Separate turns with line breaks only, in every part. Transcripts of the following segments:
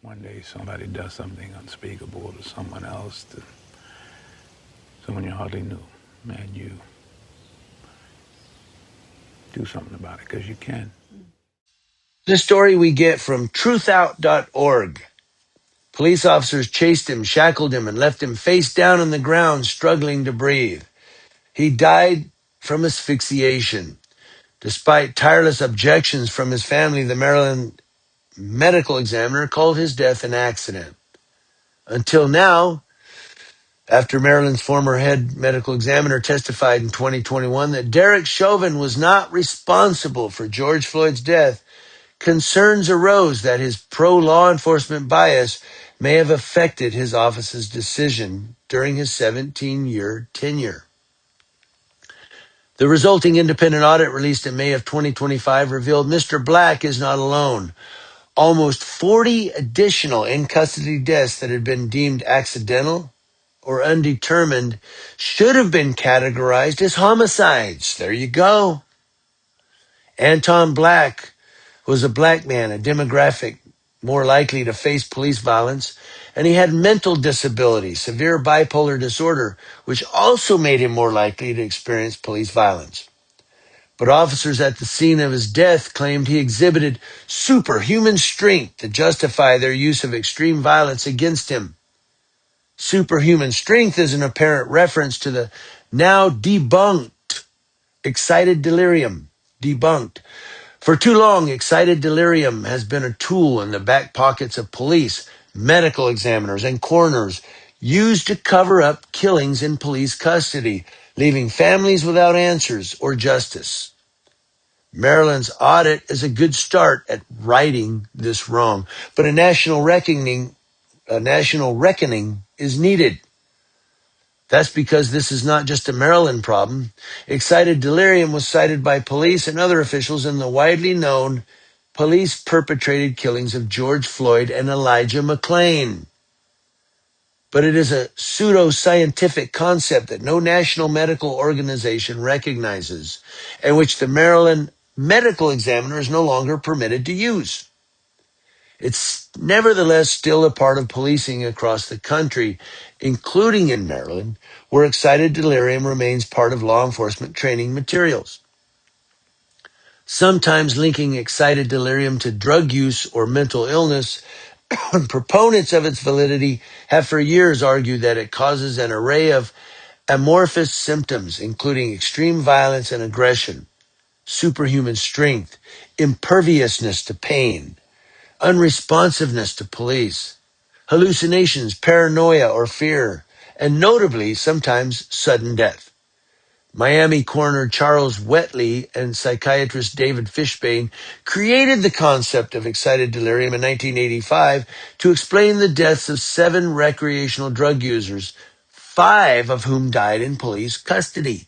one day somebody does something unspeakable to someone else, to someone you hardly knew, and you do something about it because you can.
The story we get from truthout.org. Police officers chased him, shackled him, and left him face down on the ground, struggling to breathe. He died from asphyxiation. Despite tireless objections from his family, the Maryland medical examiner called his death an accident. Until now, after Maryland's former head medical examiner testified in 2021 that Derek Chauvin was not responsible for George Floyd's death, concerns arose that his pro-law enforcement bias may have affected his office's decision during his 17-year tenure. The resulting independent audit released in May of 2025 revealed Mr. Black is not alone. Almost 40 additional in-custody deaths that had been deemed accidental or undetermined should have been categorized as homicides. There you go. Anton Black was a black man, a demographic more likely to face police violence, and he had mental disability, severe bipolar disorder, which also made him more likely to experience police violence. But officers at the scene of his death claimed he exhibited superhuman strength to justify their use of extreme violence against him. Superhuman strength is an apparent reference to the now debunked excited delirium. Debunked. For too long, excited delirium has been a tool in the back pockets of police, medical examiners, and coroners used to cover up killings in police custody, leaving families without answers or justice. Maryland's audit is a good start at righting this wrong, but a national reckoning is needed. That's because this is not just a Maryland problem. Excited delirium was cited by police and other officials in the widely known police-perpetrated killings of George Floyd and Elijah McClain. But it is a pseudo-scientific concept that no national medical organization recognizes, and which the Maryland medical examiner is no longer permitted to use. It's nevertheless still a part of policing across the country, including in Maryland, where excited delirium remains part of law enforcement training materials. Sometimes linking excited delirium to drug use or mental illness, proponents of its validity have for years argued that it causes an array of amorphous symptoms, including extreme violence and aggression, superhuman strength, imperviousness to pain, unresponsiveness to police, hallucinations, paranoia, or fear, and notably, sometimes sudden death. Miami coroner Charles Wheatley and psychiatrist David Fishbane created the concept of excited delirium in 1985 to explain the deaths of 7 recreational drug users, 5 of whom died in police custody.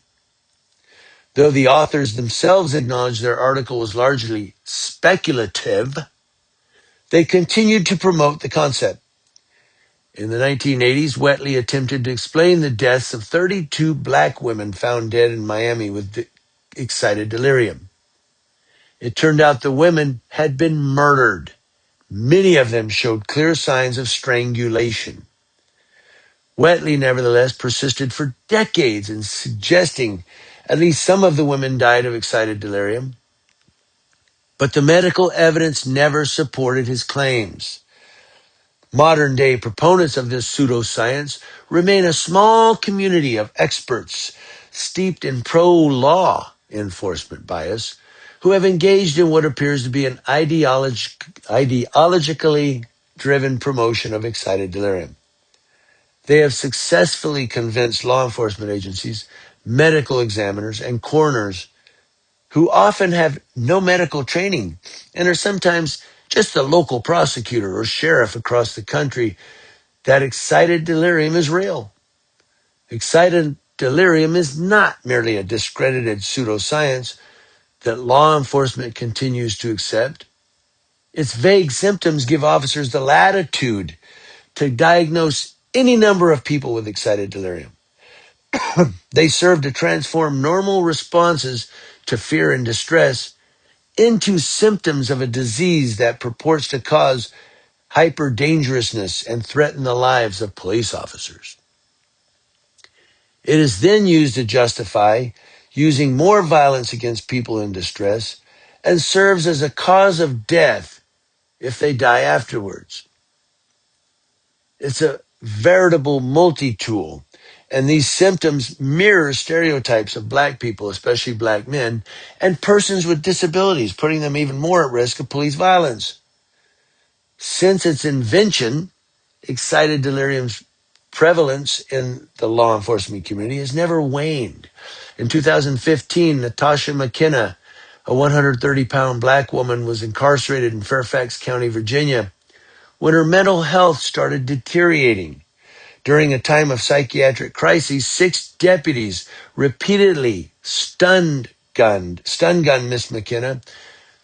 Though the authors themselves acknowledged their article was largely speculative, they continued to promote the concept. In the 1980s, Wheatley attempted to explain the deaths of 32 black women found dead in Miami with excited delirium. It turned out the women had been murdered. Many of them showed clear signs of strangulation. Wheatley, nevertheless, persisted for decades in suggesting at least some of the women died of excited delirium. But the medical evidence never supported his claims. Modern-day proponents of this pseudoscience remain a small community of experts steeped in pro-law enforcement bias who have engaged in what appears to be an ideologically driven promotion of excited delirium. They have successfully convinced law enforcement agencies, medical examiners, and coroners who often have no medical training and are sometimes just a local prosecutor or sheriff across the country that excited delirium is real. Excited delirium is not merely a discredited pseudoscience that law enforcement continues to accept. Its vague symptoms give officers the latitude to diagnose any number of people with excited delirium. They serve to transform normal responses to fear and distress into symptoms of a disease that purports to cause hyper dangerousness and threaten the lives of police officers. It is then used to justify using more violence against people in distress and serves as a cause of death if they die afterwards. It's a veritable multi-tool, and these symptoms mirror stereotypes of black people, especially black men, and persons with disabilities, putting them even more at risk of police violence. Since its invention, excited delirium's prevalence in the law enforcement community has never waned. In 2015, Natasha McKenna, a 130-pound black woman, was incarcerated in Fairfax County, Virginia, when her mental health started deteriorating. During a time of psychiatric crises, 6 deputies repeatedly stun-gunned Miss McKenna,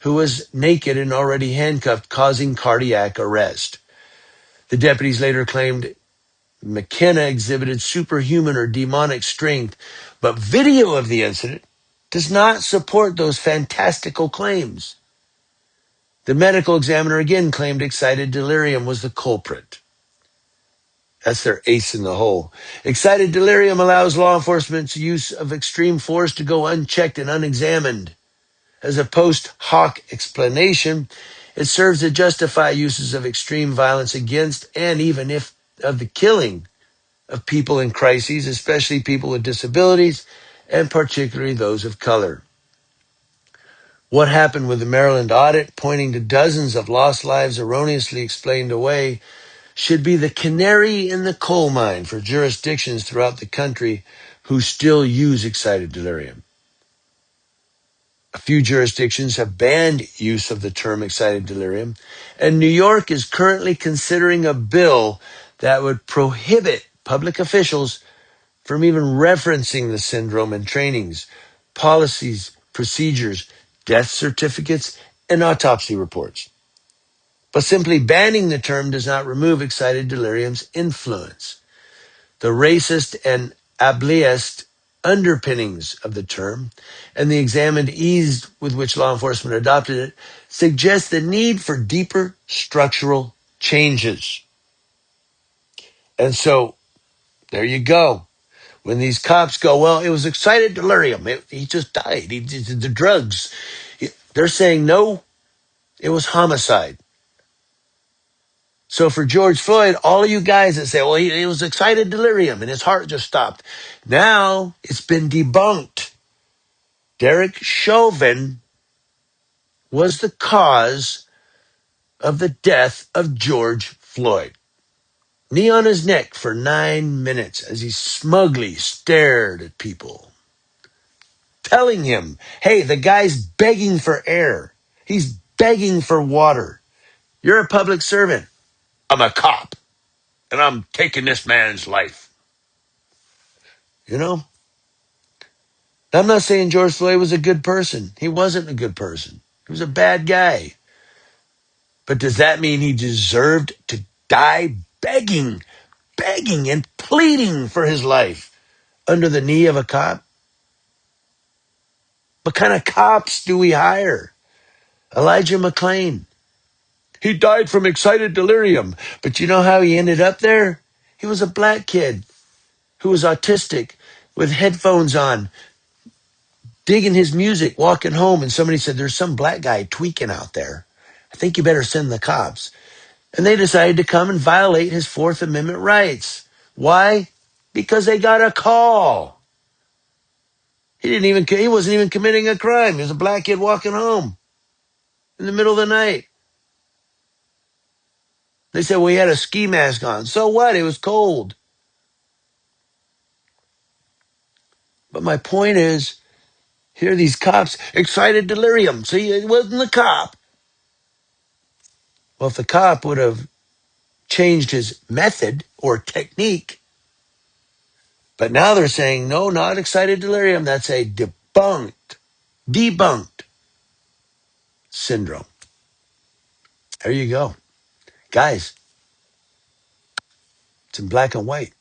who was naked and already handcuffed, causing cardiac arrest. The deputies later claimed McKenna exhibited superhuman or demonic strength, but video of the incident does not support those fantastical claims. The medical examiner again claimed excited delirium was the culprit. That's their ace in the hole. Excited delirium allows law enforcement's use of extreme force to go unchecked and unexamined. As a post hoc explanation, it serves to justify uses of extreme violence against and even if of the killing of people in crises, especially people with disabilities, and particularly those of color. What happened with the Maryland audit, pointing to dozens of lost lives erroneously explained away, should be the canary in the coal mine for jurisdictions throughout the country who still use excited delirium. A few jurisdictions have banned use of the term excited delirium, and New York is currently considering a bill that would prohibit public officials from even referencing the syndrome in trainings, policies, procedures, death certificates, and autopsy reports. But simply banning the term does not remove excited delirium's influence. The racist and ableist underpinnings of the term and the examined ease with which law enforcement adopted it suggest the need for deeper structural changes. And so, there you go. When these cops go, well, it was excited delirium. He just died. The drugs. They're saying, no, it was homicide. So for George Floyd, all of you guys that say, well, it was excited delirium and his heart just stopped. Now it's been debunked. Derek Chauvin was the cause of the death of George Floyd. Knee on his neck for 9 minutes as he smugly stared at people, telling him, hey, the guy's begging for air. He's begging for water. You're a public servant. I'm a cop, and I'm taking this man's life. You know? I'm not saying George Floyd was a good person. He wasn't a good person. He was a bad guy. But does that mean he deserved to die begging and pleading for his life under the knee of a cop? What kind of cops do we hire? Elijah McClain. He died from excited delirium. But you know how he ended up there? He was a black kid who was autistic with headphones on, digging his music, walking home. And somebody said, there's some black guy tweaking out there. I think you better send the cops. And they decided to come and violate his Fourth Amendment rights. Why? Because they got a call. He wasn't even committing a crime. He was a black kid walking home in the middle of the night. They said, well, he had a ski mask on. So what? It was cold. But my point is, here are these cops, excited delirium. See, it wasn't the cop. Well, if the cop would have changed his method or technique, but now they're saying, no, not excited delirium. That's a debunked syndrome. There you go. Guys, it's in black and white.